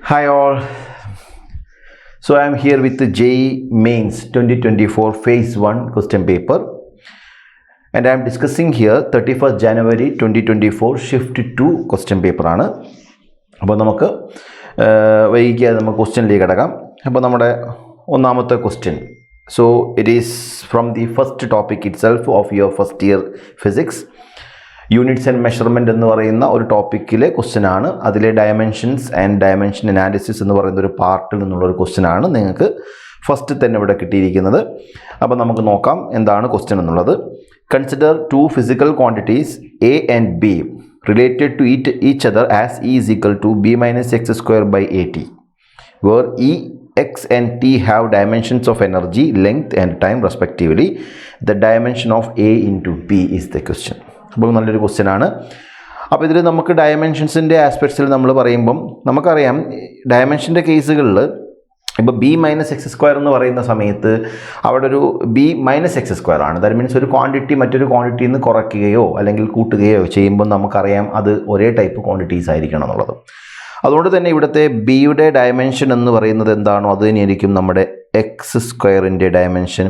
Hi all. So I am here with the JEE Mains 2024 Phase 1 question paper, and I am discussing here 31st January 2024 Shift 2 question paper ആണ്. അപ്പോൾ നമുക്ക് വൈകിക്കാതെ നമുക്ക് ക്വസ്റ്റ്യനിലേക്ക് കിടക്കാം. അപ്പോൾ നമ്മുടെ ഒന്നാമത്തെ question, so it is from the first topic itself of your first year physics. Units and measurement എന്ന് പറയുന്ന ഒരു ടോപ്പിക്കിലെ ക്വസ്റ്റ്യൻ ആണ്. അതിലെ ഡയമെൻഷൻസ് ആൻഡ് ഡയമെൻഷൻ അനാലിസിസ് എന്ന് പറയുന്ന ഒരു പാർട്ടിൽ നിന്നുള്ള ഒരു ക്വസ്റ്റ്യൻ ആണ് നിങ്ങൾക്ക് ഫസ്റ്റ് തന്നെ ഇവിടെ കിട്ടിയിരിക്കുന്നത്. അപ്പോൾ നമുക്ക് നോക്കാം എന്താണ് ക്വസ്റ്റ്യൻ എന്നുള്ളത്. Consider two physical quantities A and B related to each other as E is equal to B minus X square by A T, where E x and t have dimensions of energy, length and time respectively. The dimension of a into b is the question. അപ്പോൾ നല്ലൊരു question ആണ്. അപ്പോൾ ഇതിൽ നമുക്ക് ഡയമെൻഷൻസിൻ്റെ ആസ്പെക്ട്സിൽ നമ്മൾ പറയുമ്പം നമുക്കറിയാം ഡയമെൻഷൻ്റെ കേസുകളിൽ ഇപ്പോൾ ബി മൈനസ് എക്സ് സ്ക്വയർ എന്ന് പറയുന്ന സമയത്ത് അവിടെ ഒരു ബി മൈനസ് എക്സ് സ്ക്വയർ ആണ്. ദാറ്റ് മീൻസ് ഒരു ക്വാണ്ടിറ്റി മറ്റൊരു ക്വാണ്ടിറ്റിയിൽ നിന്ന് കുറയ്ക്കുകയോ അല്ലെങ്കിൽ കൂട്ടുകയോ ചെയ്യുമ്പോൾ നമുക്കറിയാം അത് ഒരേ ടൈപ്പ് ക്വാണ്ടിറ്റീസ് ആയിരിക്കണം എന്നുള്ളത്. അതുകൊണ്ട് തന്നെ ഇവിടുത്തെ ബിയുടെ ഡയമെൻഷൻ എന്ന് പറയുന്നത് എന്താണോ അത് തന്നെയായിരിക്കും നമ്മുടെ എക്സ് സ്ക്വയറിൻ്റെ ഡയമെൻഷൻ.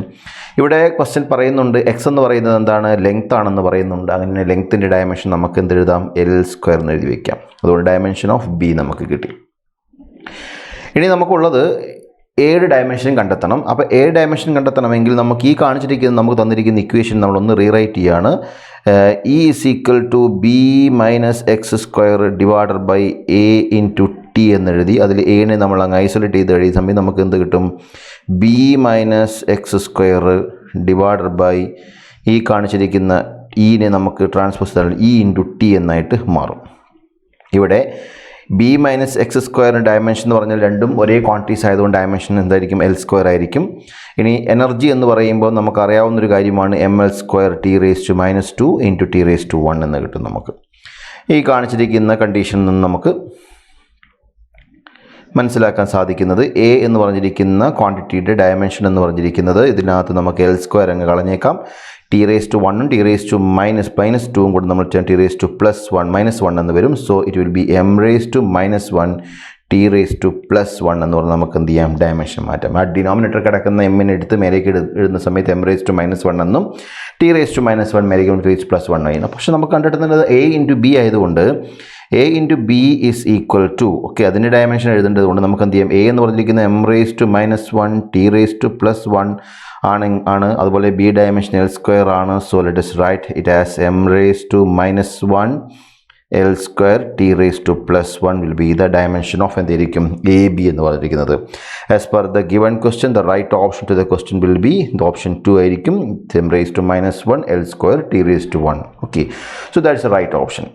ഇവിടെ ക്വസ്റ്റ്യൻ പറയുന്നുണ്ട് എക്സ് എന്ന് പറയുന്നത് എന്താണ്, ലെങ്ത് ആണെന്ന് പറയുന്നുണ്ട്. അങ്ങനെ ലെങ്ത്തിൻ്റെ ഡയമെൻഷൻ നമുക്ക് എന്തെഴുതാം, എൽ സ്ക്വയർ എന്ന് എഴുതി വയ്ക്കാം. അതുകൊണ്ട് ഡയമെൻഷൻ ഓഫ് ബി നമുക്ക് കിട്ടി. ഇനി നമുക്കുള്ളത് ഏഴ് ഡയമെൻഷൻ കണ്ടെത്തണം. അപ്പോൾ ഏഴ് ഡയമെൻഷൻ കണ്ടെത്തണമെങ്കിൽ നമുക്ക് ഈ കാണിച്ചിരിക്കുന്ന നമുക്ക് തന്നിരിക്കുന്ന ഇക്വേഷൻ നമ്മളൊന്ന് റീറൈറ്റ് ചെയ്യുകയാണ്. E is equal to B minus X square divided by A into T എന്നെഴുതി അതിൽ എനെ നമ്മൾ അങ്ങ് ഐസൊലേറ്റ് ചെയ്ത് എഴുതിയ സമയം നമുക്ക് എന്ത് കിട്ടും, B minus X square divided by ഈ കാണിച്ചിരിക്കുന്ന ഇനെ നമുക്ക് ട്രാൻസ്പോസ് ചെയ്താൽ ഇ ഇൻറ്റു ടി എന്നായിട്ട് മാറും. ഇവിടെ ബി മൈനസ് എക്സ് സ്ക്വയറിൻ്റെ ഡയമെൻഷൻ എന്ന് പറഞ്ഞാൽ രണ്ടും ഒരേ ക്വാണ്ടിറ്റീസ് ആയതുകൊണ്ട് ഡയമെൻഷൻ എന്തായിരിക്കും, എൽ സ്ക്വയർ ആയിരിക്കും. ഇനി എനർജി എന്ന് പറയുമ്പോൾ നമുക്കറിയാവുന്നൊരു കാര്യമാണ് M L square T raise to minus 2 into T raise to 1 എന്ന് കിട്ടും. നമുക്ക് ഈ കാണിച്ചിരിക്കുന്ന കണ്ടീഷനിൽ നിന്ന് നമുക്ക് മനസ്സിലാക്കാൻ സാധിക്കുന്നത് എ എന്ന് പറഞ്ഞിരിക്കുന്ന ക്വാണ്ടിറ്റിയുടെ ഡയമെൻഷൻ എന്ന് പറഞ്ഞിരിക്കുന്നത് ഇതിനകത്ത് നമുക്ക് എൽ സ്ക്വയർ അങ്ങ് കളഞ്ഞേക്കാം. ടി റേസ് ടു 1ഉം ടി റേസ് ടു മൈനസ് 2ഉം കൂടെ നമ്മൾ ടി റേസ് ടു പ്ലസ് 1 മൈനസ് 1 എന്ന് വരും. So it will be M raise to minus 1 T raise to plus 1 എന്ന് പറഞ്ഞാൽ നമുക്ക് എന്ത് ചെയ്യാം, ഡയമെൻഷൻ മാറ്റാം. ആ ഡിനോമിനേറ്റർ കിടക്കുന്ന എമ്മിനെ എടുത്ത് മേലേക്ക് എഴുതുന്ന സമയത്ത് എം റേസ് ടു മൈനസ് 1 എന്നും ടി റേസ് ടു മൈനസ് 1 മേലേക്ക് റേസ് പ്ലസ് 1 ആയിരുന്നു. പക്ഷെ നമുക്ക് കണ്ടെത്തുന്നത് എ ഇൻറ്റു ബി ആയതുകൊണ്ട് A into B is equal to അതിൻ്റെ ഡയമെൻഷൻ എഴുതേണ്ടത് കൊണ്ട് നമുക്ക് എന്ത് ചെയ്യാം, എ എന്ന് പറഞ്ഞിരിക്കുന്ന M raise to minus 1 T raise to plus 1 ആണ്. അതുപോലെ ബി ഡയമെൻഷൻ എൽ സ്ക്വയർ ആണ്. So let us write it as m raised to minus 1 L square t raised to plus 1 will be the dimension of എന്തായിരിക്കും, A B എന്ന് പറഞ്ഞിരിക്കുന്നത്. As per the given question, the right option to the question will be the option 2 ആയിരിക്കും, m raised to minus 1 L square t raised to 1. Okay, so that's the right option.